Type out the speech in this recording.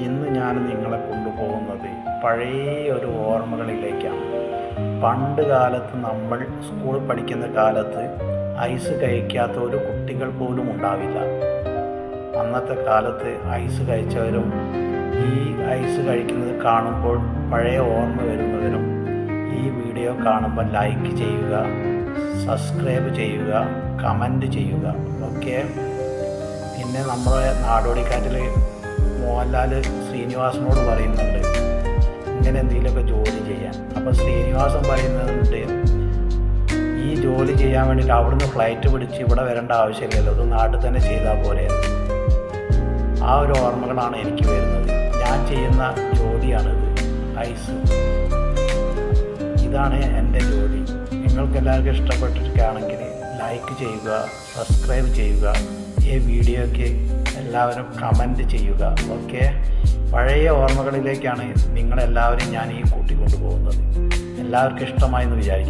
ഇന്ന് ഞാൻ നിങ്ങളെ കൊണ്ടുപോകുന്നത് പഴയ ഒരു ഓർമ്മകളിലേക്കാണ്. പണ്ട് കാലത്ത് നമ്മൾ സ്കൂൾ പഠിക്കുന്ന കാലത്ത് ഐസ് കഴിക്കാത്ത ഒരു കുട്ടികൾ പോലും ഉണ്ടാവില്ല. അന്നത്തെ കാലത്ത് ഐസ് കഴിച്ചവരും ഈ ഐസ് കഴിക്കുന്നത് കാണുമ്പോൾ പഴയ ഓർമ്മ വരുന്നവരും ഈ വീഡിയോ കാണുമ്പോൾ ലൈക്ക് ചെയ്യുക, സബ്സ്ക്രൈബ് ചെയ്യുക, കമൻറ്റ് ചെയ്യുക. ഓക്കെ. പിന്നെ നമ്മുടെ നാടോടിക്കാറ്റിൽ മോഹൻലാൽ ശ്രീനിവാസനോട് പറയുന്നുണ്ട് ഇങ്ങനെ എന്തെങ്കിലുമൊക്കെ ജോലി ചെയ്യാൻ. അപ്പോൾ ശ്രീനിവാസൻ പറയുന്നുണ്ട് ഈ ജോലി ചെയ്യാൻ വേണ്ടിയിട്ട് അവിടുന്ന് ഫ്ലൈറ്റ് പിടിച്ച് ഇവിടെ വരേണ്ട ആവശ്യമില്ലല്ലോ, അത് നാട്ടിൽ തന്നെ ചെയ്താൽ പോലെ. ആ ഒരു ഓർമ്മകളാണ് എനിക്ക് വരുന്നത്. ഞാൻ ചെയ്യുന്ന ജോലിയാണിത്, ഐസ്. ഇതാണ് എൻ്റെ ജോലി. നിങ്ങൾക്ക് എല്ലാവർക്കും ഇഷ്ടപ്പെട്ടിരിക്കുകയാണെങ്കിൽ ലൈക്ക് ചെയ്യുക, സബ്സ്ക്രൈബ് ചെയ്യുക, ഈ വീഡിയോയ്ക്ക് എല്ലാവരും കമൻറ്റ് ചെയ്യുക. ഓക്കെ. പഴയ ഓർമ്മകളിലേക്കാണ് നിങ്ങളെല്ലാവരും ഞാൻ ഈ കൂട്ടിക്കൊണ്ടു പോകുന്നത്. എല്ലാവർക്കും ഇഷ്ടമായെന്ന് വിചാരിക്കുന്നു.